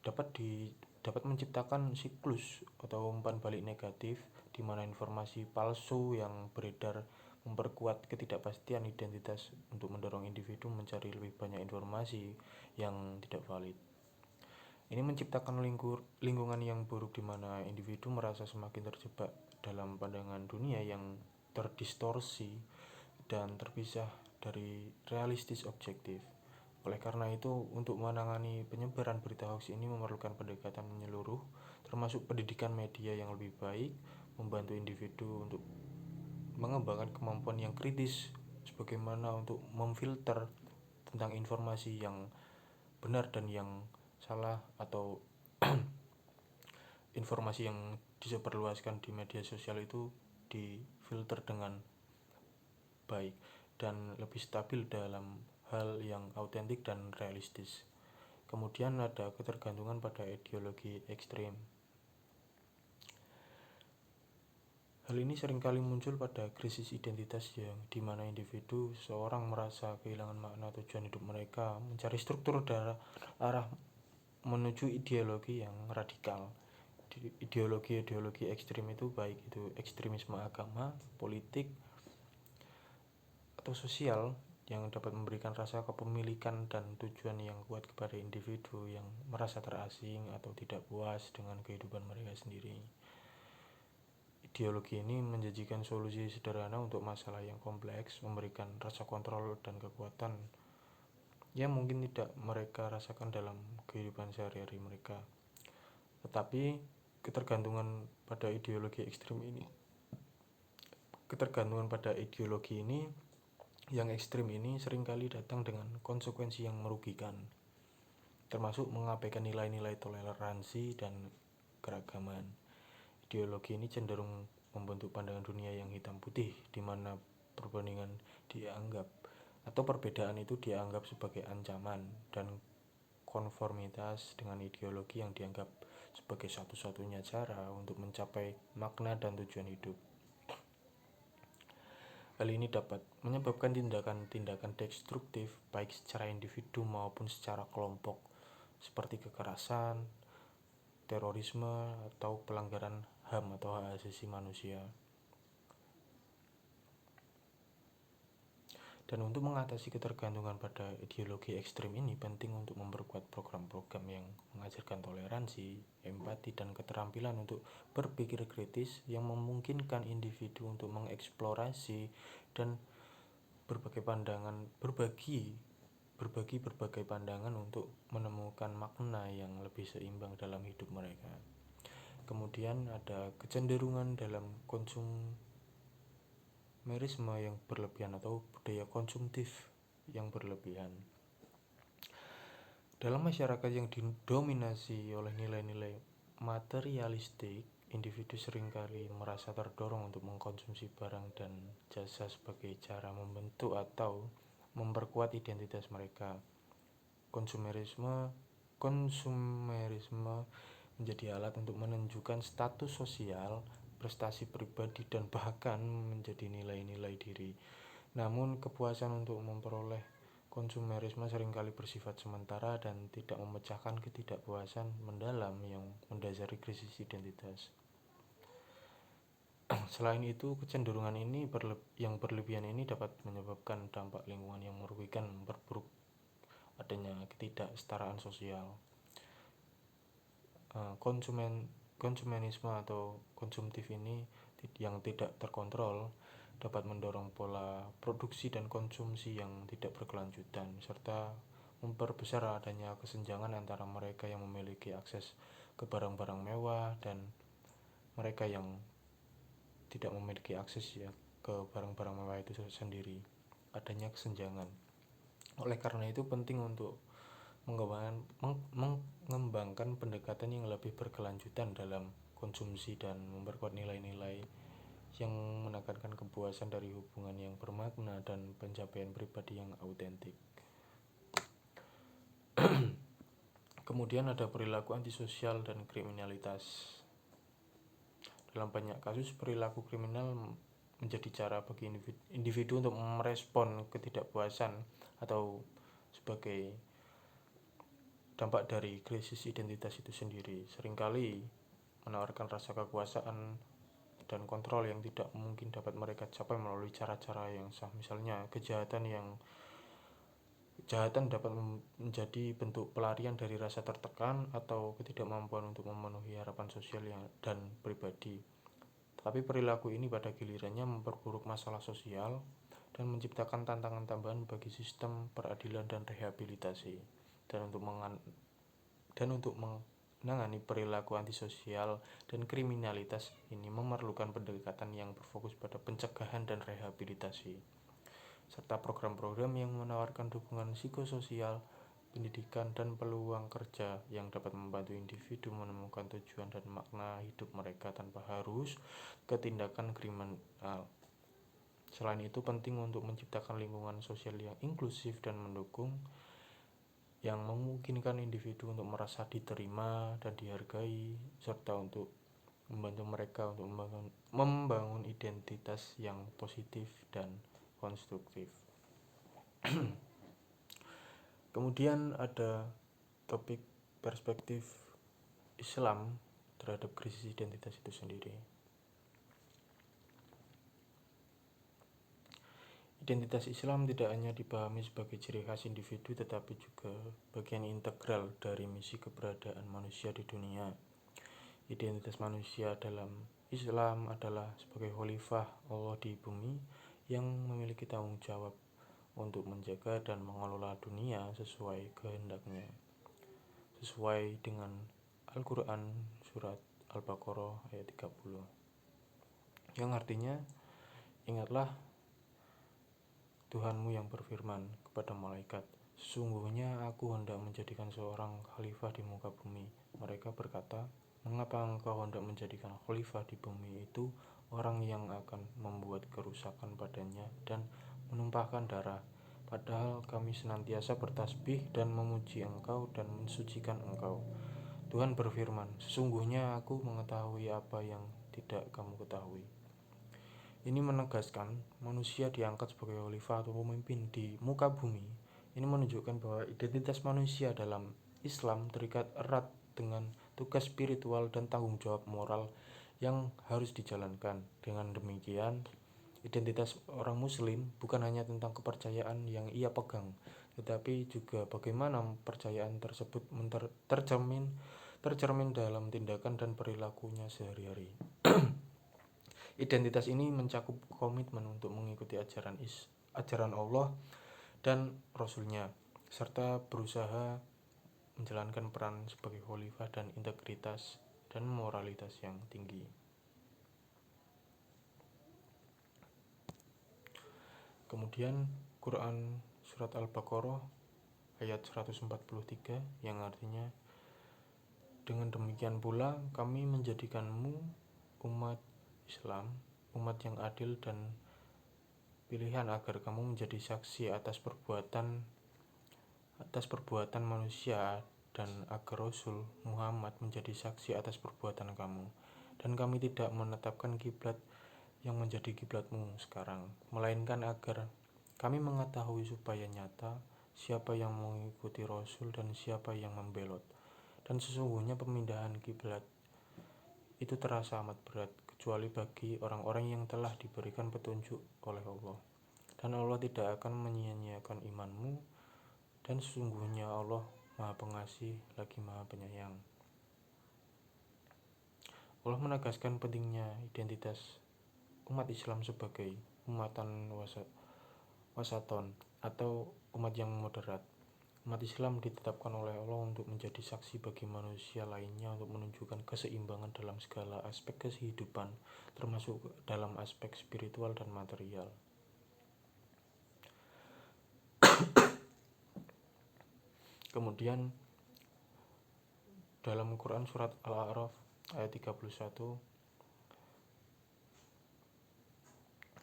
[SPEAKER 1] dapat menciptakan siklus atau umpan balik negatif di mana informasi palsu yang beredar memperkuat ketidakpastian identitas untuk mendorong individu mencari lebih banyak informasi yang tidak valid. Ini menciptakan lingkungan yang buruk di mana individu merasa semakin terjebak dalam pandangan dunia yang terdistorsi dan terpisah dari realistis objektif. Oleh karena itu, untuk menangani penyebaran berita hoax ini memerlukan pendekatan menyeluruh, termasuk pendidikan media yang lebih baik, membantu individu untuk mengembangkan kemampuan yang kritis sebagaimana untuk memfilter tentang informasi yang benar dan yang salah, atau informasi yang disebarluaskan di media sosial itu difilter dengan baik dan lebih stabil dalam hal yang autentik dan realistis. Kemudian ada ketergantungan pada ideologi ekstrim. Hal ini seringkali muncul pada krisis identitas yang dimana individu seorang merasa kehilangan makna tujuan hidup mereka, mencari struktur arah menuju ideologi yang radikal. Ideologi ekstrim itu baik itu ekstremisme agama, politik, atau sosial yang dapat memberikan rasa kepemilikan dan tujuan yang kuat kepada individu yang merasa terasing atau tidak puas dengan kehidupan mereka sendiri. Ideologi ini menjanjikan solusi sederhana untuk masalah yang kompleks, memberikan rasa kontrol dan kekuatan yang mungkin tidak mereka rasakan dalam kehidupan sehari-hari mereka. Tetapi ketergantungan pada ideologi ekstrim ini ketergantungan pada ideologi ini yang ekstrim ini seringkali datang dengan konsekuensi yang merugikan, termasuk mengabaikan nilai-nilai toleransi dan keragaman. Ideologi ini cenderung membentuk pandangan dunia yang hitam putih, di mana perbandingan dianggap atau perbedaan itu dianggap sebagai ancaman, dan konformitas dengan ideologi yang dianggap sebagai satu-satunya cara untuk mencapai makna dan tujuan hidup. Hal ini dapat menyebabkan tindakan-tindakan destruktif baik secara individu maupun secara kelompok, seperti kekerasan, terorisme, atau pelanggaran HAM atau hak asasi manusia. Dan untuk mengatasi ketergantungan pada ideologi ekstrim ini, penting untuk memperkuat program-program yang mengajarkan toleransi, empati, dan keterampilan untuk berpikir kritis yang memungkinkan individu untuk mengeksplorasi dan berbagi berbagai pandangan untuk menemukan makna yang lebih seimbang dalam hidup mereka. Kemudian ada kecenderungan dalam konsumerisme yang berlebihan atau budaya konsumtif yang berlebihan. Dalam masyarakat yang didominasi oleh nilai-nilai materialistik, individu seringkali merasa terdorong untuk mengkonsumsi barang dan jasa sebagai cara membentuk atau memperkuat identitas mereka. Konsumerisme menjadi alat untuk menunjukkan status sosial, prestasi pribadi, dan bahkan menjadi nilai-nilai diri. Namun, kepuasan untuk memperoleh konsumerisme seringkali bersifat sementara dan tidak memecahkan ketidakpuasan mendalam yang mendasari krisis identitas. Selain itu, kecenderungan ini yang berlebihan ini dapat menyebabkan dampak lingkungan yang merugikan, memperburuk adanya ketidaksetaraan sosial. Konsumenisme atau konsumtif ini yang tidak terkontrol dapat mendorong pola produksi dan konsumsi yang tidak berkelanjutan, serta memperbesar adanya kesenjangan antara mereka yang memiliki akses ke barang-barang mewah dan mereka yang tidak memiliki akses ke barang-barang mewah itu sendiri. Adanya kesenjangan. Oleh karena itu penting untuk mengembangkan pendekatan yang lebih berkelanjutan dalam konsumsi dan memperkuat nilai-nilai yang menekankan kepuasan dari hubungan yang bermakna dan pencapaian pribadi yang autentik. Kemudian ada perilaku antisosial dan kriminalitas. Dalam banyak kasus, perilaku kriminal menjadi cara bagi individu untuk merespon ketidakpuasan atau sebagai dampak dari krisis identitas itu sendiri. Seringkali menawarkan rasa kekuasaan dan kontrol yang tidak mungkin dapat mereka capai melalui cara-cara yang sah. Misalnya, kejahatan dapat menjadi bentuk pelarian dari rasa tertekan atau ketidakmampuan untuk memenuhi harapan sosial dan pribadi. Tapi perilaku ini pada gilirannya memperburuk masalah sosial dan menciptakan tantangan tambahan bagi sistem peradilan dan rehabilitasi. Dan untuk menangani perilaku antisosial dan kriminalitas ini memerlukan pendekatan yang berfokus pada pencegahan dan rehabilitasi, serta program-program yang menawarkan dukungan psikososial, pendidikan, dan peluang kerja yang dapat membantu individu menemukan tujuan dan makna hidup mereka tanpa harus ke tindakan kriminal. Selain itu, penting untuk menciptakan lingkungan sosial yang inklusif dan mendukung, yang memungkinkan individu untuk merasa diterima dan dihargai, serta untuk membantu mereka untuk membangun identitas yang positif dan konstruktif. Kemudian ada topik perspektif Islam terhadap krisis identitas itu sendiri. Identitas Islam tidak hanya dipahami sebagai ciri khas individu, tetapi juga bagian integral dari misi keberadaan manusia di dunia. Identitas manusia dalam Islam adalah sebagai khalifah Allah di bumi yang memiliki tanggung jawab untuk menjaga dan mengelola dunia sesuai kehendaknya, sesuai dengan Al-Quran surat Al-Baqarah ayat 30, yang artinya Ingatlah Tuhanmu yang berfirman kepada malaikat, sesungguhnya aku hendak menjadikan seorang khalifah di muka bumi. Mereka berkata, mengapa engkau hendak menjadikan khalifah di bumi itu orang yang akan membuat kerusakan padanya dan menumpahkan darah? Padahal kami senantiasa bertasbih dan memuji engkau dan mensucikan engkau. Tuhan berfirman, sesungguhnya aku mengetahui apa yang tidak kamu ketahui. Ini menegaskan manusia diangkat sebagai khalifah atau pemimpin di muka bumi. Ini menunjukkan bahwa identitas manusia dalam Islam terikat erat dengan tugas spiritual dan tanggung jawab moral yang harus dijalankan. Dengan demikian, identitas orang muslim bukan hanya tentang kepercayaan yang ia pegang, tetapi juga bagaimana kepercayaan tersebut tercermin dalam tindakan dan perilakunya sehari-hari. Identitas ini mencakup komitmen untuk mengikuti ajaran Allah dan Rasul-Nya, serta berusaha menjalankan peran sebagai khalifah dan integritas dan moralitas yang tinggi. Kemudian Quran Surat Al-Baqarah ayat 143 yang artinya, dengan demikian pula kami menjadikanmu umat Islam, umat yang adil dan pilihan agar kamu menjadi saksi atas perbuatan manusia dan agar Rasul Muhammad menjadi saksi atas perbuatan kamu. Dan kami tidak menetapkan kiblat yang menjadi kiblatmu sekarang, melainkan agar kami mengetahui supaya nyata siapa yang mengikuti Rasul dan siapa yang membelot. Dan sesungguhnya pemindahan kiblat itu terasa amat berat, kecuali bagi orang-orang yang telah diberikan petunjuk oleh Allah. Dan Allah tidak akan menyia-nyiakan imanmu, dan sesungguhnya Allah Maha Pengasih lagi Maha Penyayang. Allah menegaskan pentingnya identitas umat Islam sebagai umatan wasaton atau umat yang moderat. Umat Islam ditetapkan oleh Allah untuk menjadi saksi bagi manusia lainnya untuk menunjukkan keseimbangan dalam segala aspek kehidupan, termasuk dalam aspek spiritual dan material. Kemudian dalam Quran Surat Al-A'raf ayat 31,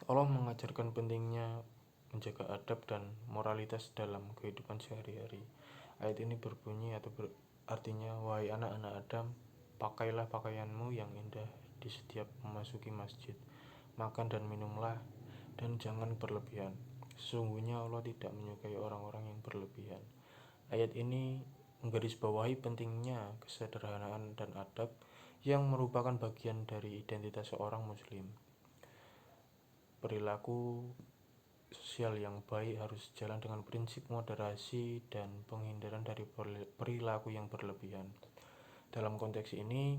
[SPEAKER 1] Allah mengajarkan pentingnya menjaga adab dan moralitas dalam kehidupan sehari-hari. Ayat ini berbunyi atau artinya, wahai anak-anak Adam, pakailah pakaianmu yang indah di setiap memasuki masjid, makan dan minumlah, dan jangan berlebihan. Sesungguhnya Allah tidak menyukai orang-orang yang berlebihan. Ayat ini menggarisbawahi pentingnya kesederhanaan dan adab yang merupakan bagian dari identitas seorang muslim. Perilaku sosial yang baik harus jalan dengan prinsip moderasi dan penghindaran dari perilaku yang berlebihan. Dalam konteks ini,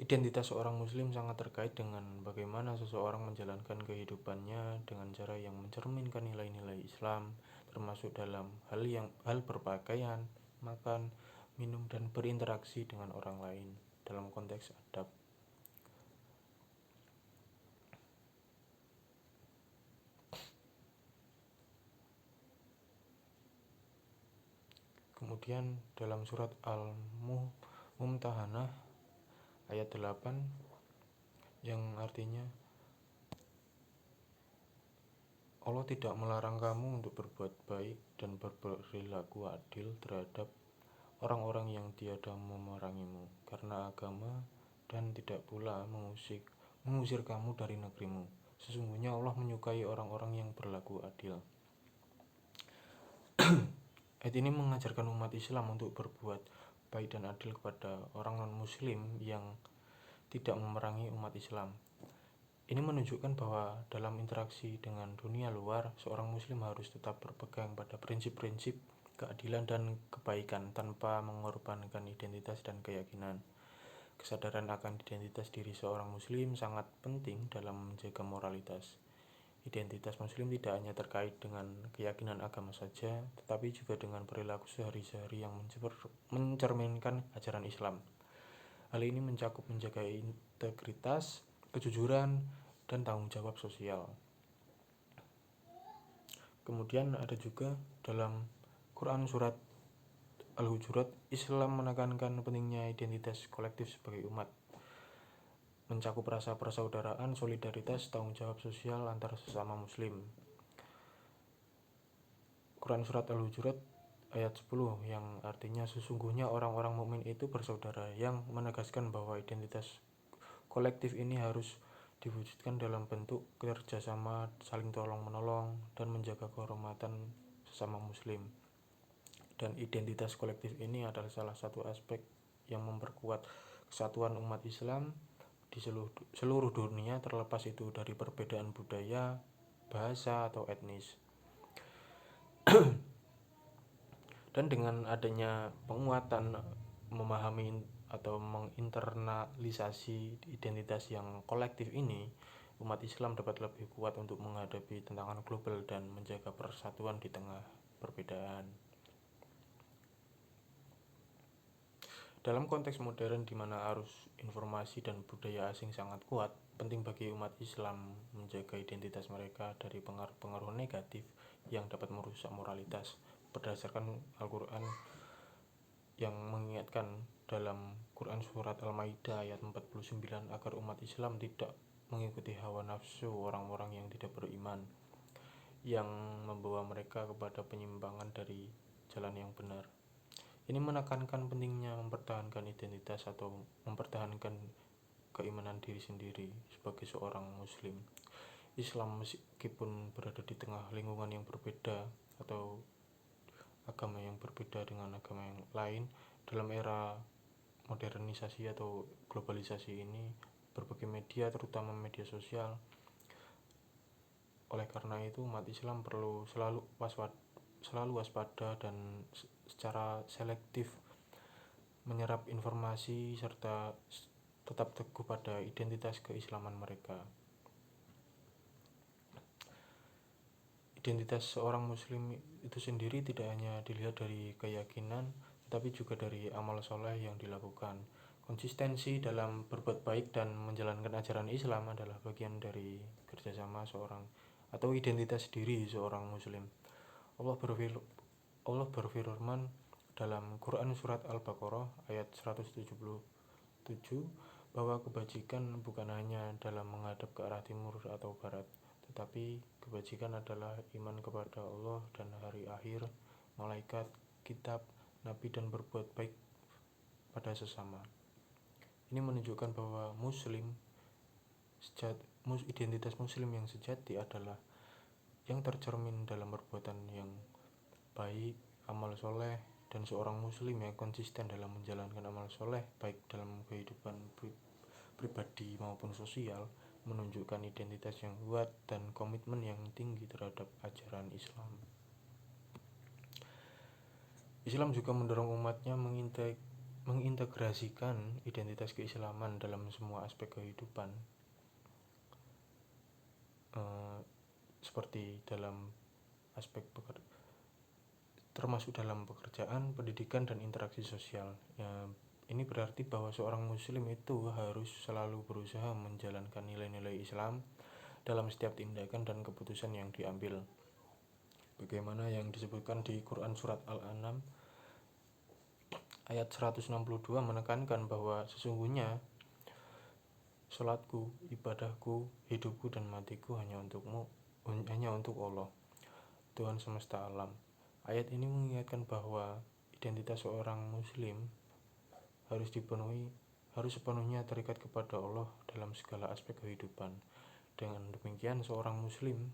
[SPEAKER 1] identitas seorang muslim sangat terkait dengan bagaimana seseorang menjalankan kehidupannya dengan cara yang mencerminkan nilai-nilai Islam, termasuk dalam hal berpakaian, makan, minum, dan berinteraksi dengan orang lain dalam konteks adab. Kemudian dalam surat Al-Mumtahanah ayat 8 yang artinya, Allah tidak melarang kamu untuk berbuat baik dan berperilaku adil terhadap orang-orang yang tiada memerangimu karena agama, dan tidak pula mengusir kamu dari negerimu. Sesungguhnya Allah menyukai orang-orang yang berlaku adil. Ayat ini mengajarkan umat Islam untuk berbuat baik dan adil kepada orang non-muslim yang tidak memerangi umat Islam. Ini menunjukkan bahwa dalam interaksi dengan dunia luar, seorang muslim harus tetap berpegang pada prinsip-prinsip keadilan dan kebaikan tanpa mengorbankan identitas dan keyakinan. Kesadaran akan identitas diri seorang muslim sangat penting dalam menjaga moralitas. Identitas muslim tidak hanya terkait dengan keyakinan agama saja, tetapi juga dengan perilaku sehari-hari yang mencerminkan ajaran Islam. Hal ini mencakup menjaga integritas, kejujuran, dan tanggung jawab sosial. Kemudian ada juga dalam Quran surat Al-Hujurat, Islam menekankan pentingnya identitas kolektif sebagai umat, mencakup rasa persaudaraan, solidaritas, tanggung jawab sosial antar sesama muslim. Quran surat Al-Hujurat ayat 10 yang artinya sesungguhnya orang-orang mukmin itu bersaudara, yang menegaskan bahwa identitas kolektif ini harus diwujudkan dalam bentuk kerjasama, saling tolong-menolong, dan menjaga kehormatan sesama muslim. Dan identitas kolektif ini adalah salah satu aspek yang memperkuat kesatuan umat Islam di seluruh dunia, terlepas itu dari perbedaan budaya, bahasa, atau etnis. Dan dengan adanya penguatan memahami atau menginternalisasi identitas yang kolektif ini, umat Islam dapat lebih kuat untuk menghadapi tantangan global dan menjaga persatuan di tengah perbedaan. Dalam konteks modern di mana arus informasi dan budaya asing sangat kuat, penting bagi umat Islam menjaga identitas mereka dari pengaruh-pengaruh negatif yang dapat merusak moralitas. Berdasarkan Al-Quran yang mengingatkan dalam Quran surat Al-Maidah ayat 49 agar umat Islam tidak mengikuti hawa nafsu orang-orang yang tidak beriman, yang membawa mereka kepada penyimpangan dari jalan yang benar. Ini menekankan pentingnya mempertahankan identitas atau mempertahankan keimanan diri sendiri sebagai seorang muslim. Islam meskipun berada di tengah lingkungan yang berbeda atau agama yang berbeda dengan agama yang lain, dalam era modernisasi atau globalisasi ini, berbagai media terutama media sosial, oleh karena itu umat Islam perlu selalu waspada dan secara selektif menyerap informasi serta tetap teguh pada identitas keislaman mereka. Identitas seorang muslim itu sendiri tidak hanya dilihat dari keyakinan, tetapi juga dari amal soleh yang dilakukan. Konsistensi dalam berbuat baik dan menjalankan ajaran Islam adalah bagian dari kerjasama seorang atau identitas diri seorang muslim. Allah berfirman dalam Quran surat Al-Baqarah ayat 177 bahwa kebajikan bukan hanya dalam menghadap ke arah timur atau barat, tetapi kebajikan adalah iman kepada Allah dan hari akhir, malaikat, kitab, nabi, dan berbuat baik pada sesama. Ini menunjukkan bahwa identitas muslim yang sejati adalah yang tercermin dalam perbuatan yang baik, amal soleh, dan seorang muslim yang konsisten dalam menjalankan amal soleh baik dalam kehidupan pribadi maupun sosial, menunjukkan identitas yang kuat dan komitmen yang tinggi terhadap ajaran Islam. Islam juga mendorong umatnya mengintegrasikan identitas keislaman dalam semua aspek kehidupan, seperti dalam aspek termasuk dalam pekerjaan, pendidikan, dan interaksi sosial. Ini berarti bahwa seorang muslim itu harus selalu berusaha menjalankan nilai-nilai Islam dalam setiap tindakan dan keputusan yang diambil. Bagaimana yang disebutkan di Quran surat Al-An'am ayat 162 menekankan bahwa sesungguhnya salatku, ibadahku, hidupku, dan matiku hanya untuk Allah, Tuhan semesta alam. Ayat ini mengingatkan bahwa identitas seorang muslim harus sepenuhnya terikat kepada Allah dalam segala aspek kehidupan. Dengan demikian, seorang muslim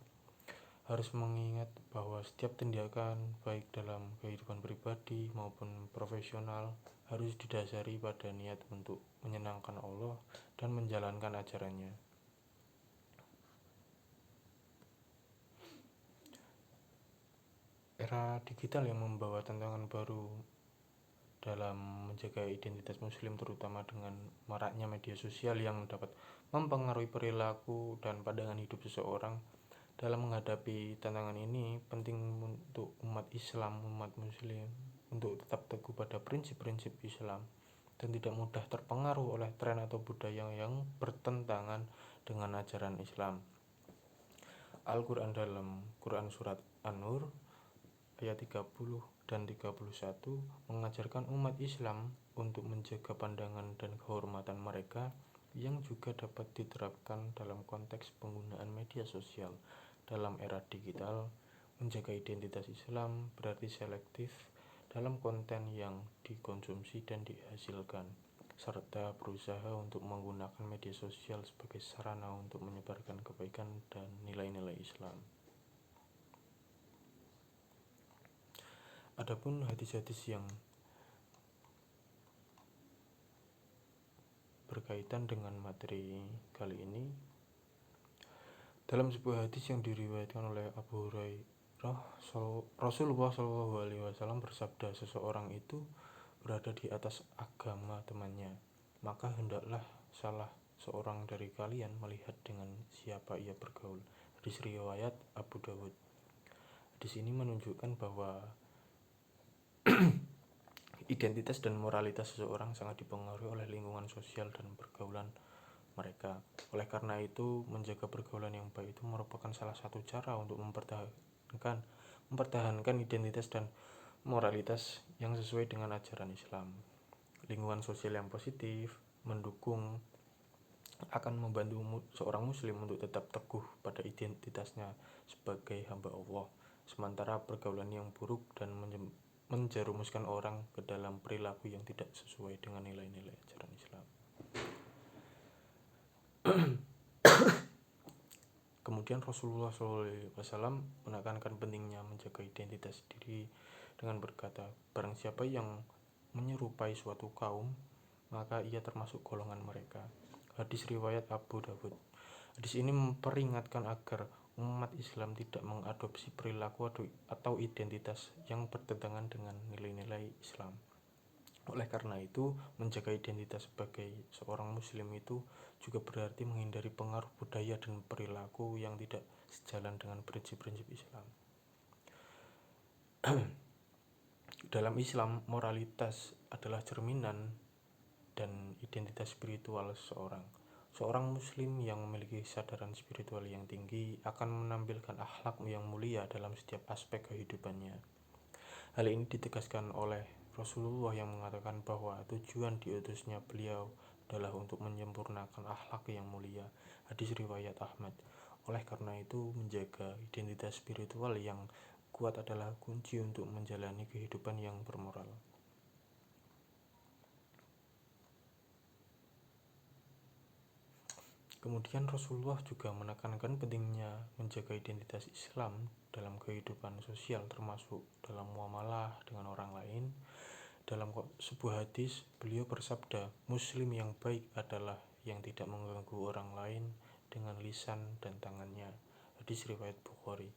[SPEAKER 1] harus mengingat bahwa setiap tindakan baik dalam kehidupan pribadi maupun profesional harus didasari pada niat untuk menyenangkan Allah dan menjalankan ajarannya. Era digital yang membawa tantangan baru dalam menjaga identitas muslim, terutama dengan maraknya media sosial yang dapat mempengaruhi perilaku dan pandangan hidup seseorang. Dalam menghadapi tantangan ini, penting untuk umat muslim untuk tetap teguh pada prinsip-prinsip Islam dan tidak mudah terpengaruh oleh tren atau budaya yang bertentangan dengan ajaran Islam. Al-Quran dalam Quran Surat An-Nur ayat 30 dan 31 mengajarkan umat Islam untuk menjaga pandangan dan kehormatan mereka yang juga dapat diterapkan dalam konteks penggunaan media sosial. Dalam era digital, menjaga identitas Islam berarti selektif dalam konten yang dikonsumsi dan dihasilkan, serta berusaha untuk menggunakan media sosial sebagai sarana untuk menyebarkan kebaikan dan nilai-nilai Islam. Adapun hadis-hadis yang berkaitan dengan materi kali ini, dalam sebuah hadis yang diriwayatkan oleh Abu Hurairah, Rasulullah SAW bersabda, seseorang itu berada di atas agama temannya, maka hendaklah salah seorang dari kalian melihat dengan siapa ia bergaul. Hadis riwayat Abu Dawud. Hadis ini menunjukkan bahwa identitas dan moralitas seseorang sangat dipengaruhi oleh lingkungan sosial dan pergaulan mereka. Oleh karena itu, menjaga pergaulan yang baik itu merupakan salah satu cara untuk mempertahankan identitas dan moralitas yang sesuai dengan ajaran Islam. Lingkungan sosial yang positif mendukung akan membantu seorang muslim untuk tetap teguh pada identitasnya sebagai hamba Allah, sementara pergaulan yang buruk dan menjerumuskan orang ke dalam perilaku yang tidak sesuai dengan nilai-nilai ajaran Islam. Kemudian Rasulullah SAW menekankan pentingnya menjaga identitas diri dengan berkata, barang siapa yang menyerupai suatu kaum, maka ia termasuk golongan mereka. Hadis riwayat Abu Dawud. Hadis ini memperingatkan agar umat Islam tidak mengadopsi perilaku atau identitas yang bertentangan dengan nilai-nilai Islam. Oleh karena itu, menjaga identitas sebagai seorang muslim itu juga berarti menghindari pengaruh budaya dan perilaku yang tidak sejalan dengan prinsip-prinsip Islam. Dalam Islam, moralitas adalah cerminan dan identitas spiritual seseorang. Seorang muslim yang memiliki kesadaran spiritual yang tinggi akan menampilkan akhlak yang mulia dalam setiap aspek kehidupannya. Hal ini ditegaskan oleh Rasulullah yang mengatakan bahwa tujuan diutusnya beliau adalah untuk menyempurnakan akhlak yang mulia. Hadis riwayat Ahmad. Oleh karena itu, menjaga identitas spiritual yang kuat adalah kunci untuk menjalani kehidupan yang bermoral. Kemudian Rasulullah juga menekankan pentingnya menjaga identitas Islam dalam kehidupan sosial, termasuk dalam muamalah dengan orang lain. Dalam sebuah hadis, beliau bersabda, Muslim yang baik adalah yang tidak mengganggu orang lain dengan lisan dan tangannya. Hadis riwayat Bukhari.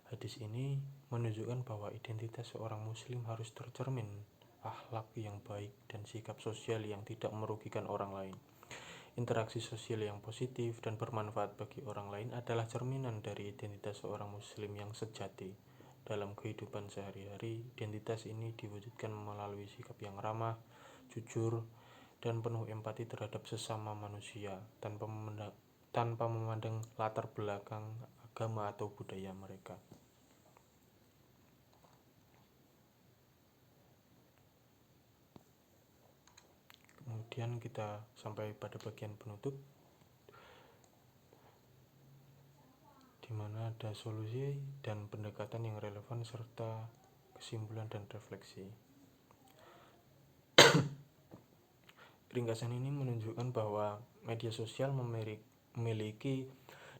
[SPEAKER 1] Hadis ini menunjukkan bahwa identitas seorang Muslim harus tercermin akhlak yang baik dan sikap sosial yang tidak merugikan orang lain. Interaksi sosial yang positif dan bermanfaat bagi orang lain adalah cerminan dari identitas seorang muslim yang sejati. Dalam kehidupan sehari-hari, identitas ini diwujudkan melalui sikap yang ramah, jujur, dan penuh empati terhadap sesama manusia tanpa memandang latar belakang agama atau budaya mereka. Kemudian kita sampai pada bagian penutup, di mana ada solusi dan pendekatan yang relevan serta kesimpulan dan refleksi. Ringkasan ini menunjukkan bahwa media sosial memiliki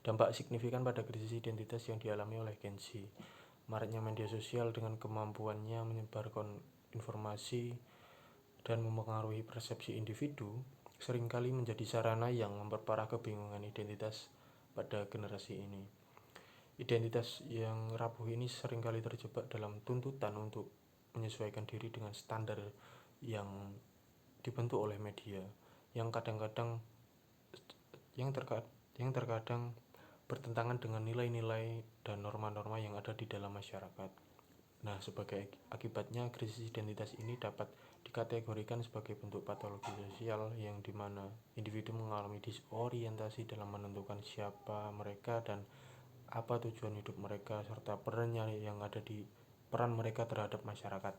[SPEAKER 1] dampak signifikan pada krisis identitas yang dialami oleh Gen Z. Maraknya media sosial dengan kemampuannya menyebarkan informasi dan mempengaruhi persepsi individu seringkali menjadi sarana yang memperparah kebingungan identitas pada generasi ini. Identitas yang rapuh ini seringkali terjebak dalam tuntutan untuk menyesuaikan diri dengan standar yang dibentuk oleh media, yang terkadang bertentangan dengan nilai-nilai dan norma-norma yang ada di dalam masyarakat. Nah, sebagai akibatnya, krisis identitas ini dapat dikategorikan sebagai bentuk patologi sosial yang dimana individu mengalami disorientasi dalam menentukan siapa mereka dan apa tujuan hidup mereka, serta peran mereka terhadap masyarakat.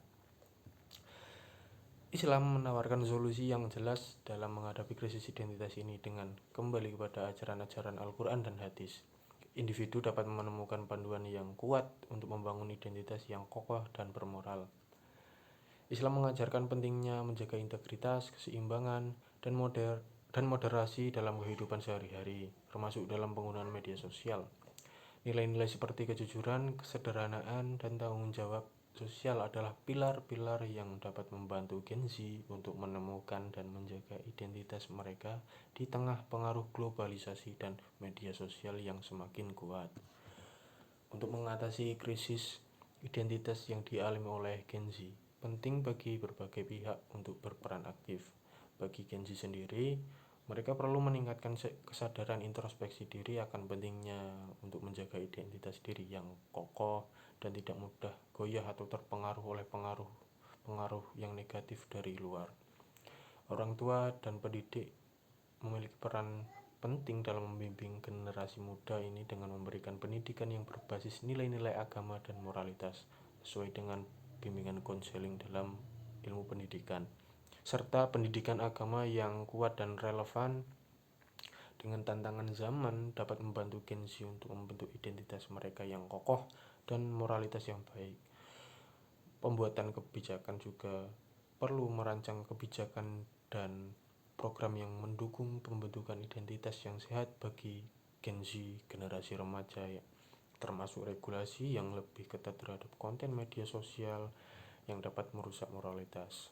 [SPEAKER 1] Islam menawarkan solusi yang jelas dalam menghadapi krisis identitas ini dengan kembali kepada ajaran-ajaran Al-Quran dan hadis. Individu dapat menemukan panduan yang kuat untuk membangun identitas yang kokoh dan bermoral. Islam mengajarkan pentingnya menjaga integritas, keseimbangan, dan moderasi dalam kehidupan sehari-hari, termasuk dalam penggunaan media sosial. Nilai-nilai seperti kejujuran, kesederhanaan, dan tanggung jawab sosial adalah pilar-pilar yang dapat membantu Gen Z untuk menemukan dan menjaga identitas mereka di tengah pengaruh globalisasi dan media sosial yang semakin kuat. Untuk mengatasi krisis identitas yang dialami oleh Gen Z, penting bagi berbagai pihak untuk berperan aktif. Bagi Gen Z sendiri, mereka perlu meningkatkan kesadaran introspeksi diri akan pentingnya untuk menjaga identitas diri yang kokoh dan tidak mudah goyah atau terpengaruh oleh pengaruh yang negatif dari luar. Orang tua dan pendidik memiliki peran penting dalam membimbing generasi muda ini dengan memberikan pendidikan yang berbasis nilai-nilai agama dan moralitas sesuai dengan bimbingan konseling dalam ilmu pendidikan, serta pendidikan agama yang kuat dan relevan dengan tantangan zaman dapat membantu Gen Z untuk membentuk identitas mereka yang kokoh dan moralitas yang baik. Pembuatan kebijakan juga perlu merancang kebijakan dan program yang mendukung pembentukan identitas yang sehat bagi Gen Z generasi remaja, termasuk regulasi yang lebih ketat terhadap konten media sosial yang dapat merusak moralitas.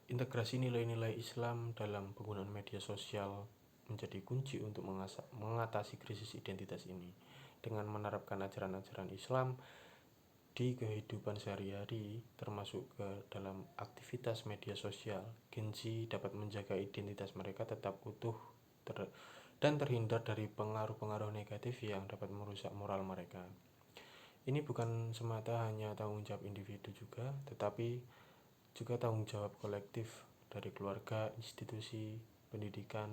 [SPEAKER 1] Integrasi nilai-nilai Islam dalam penggunaan media sosial menjadi kunci untuk mengatasi krisis identitas ini. Dengan menerapkan ajaran-ajaran Islam di kehidupan sehari-hari, termasuk ke dalam aktivitas media sosial, Gen Z dapat menjaga identitas mereka tetap utuh dan terhindar dari pengaruh-pengaruh negatif yang dapat merusak moral mereka. Ini bukan semata hanya tanggung jawab individu juga, tetapi juga tanggung jawab kolektif dari keluarga, institusi, pendidikan,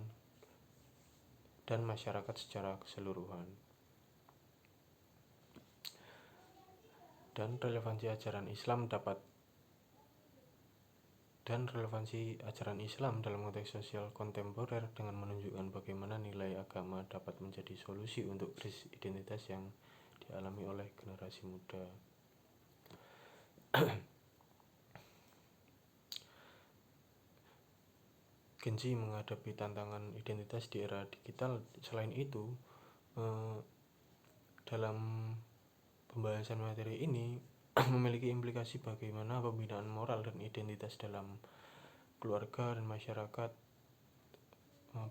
[SPEAKER 1] dan masyarakat secara keseluruhan. Dan relevansi ajaran Islam dalam konteks sosial kontemporer dengan menunjukkan bagaimana nilai agama dapat menjadi solusi untuk krisis identitas yang dialami oleh generasi muda. Gen Z menghadapi tantangan identitas di era digital. Selain itu, dalam pembahasan materi ini memiliki implikasi bagaimana pembinaan moral dan identitas dalam keluarga dan masyarakat.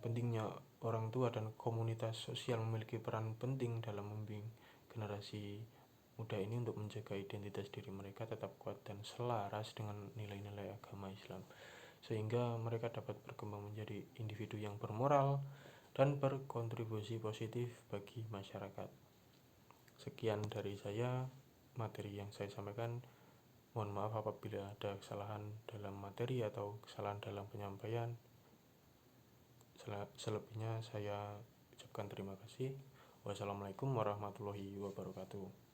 [SPEAKER 1] Pentingnya orang tua dan komunitas sosial memiliki peran penting dalam membimbing generasi muda ini untuk menjaga identitas diri mereka tetap kuat dan selaras dengan nilai-nilai agama Islam, sehingga mereka dapat berkembang menjadi individu yang bermoral dan berkontribusi positif bagi masyarakat. Sekian dari saya materi yang saya sampaikan. Mohon maaf apabila ada kesalahan dalam materi atau kesalahan dalam penyampaian. Selebihnya saya ucapkan terima kasih. Wassalamualaikum warahmatullahi wabarakatuh.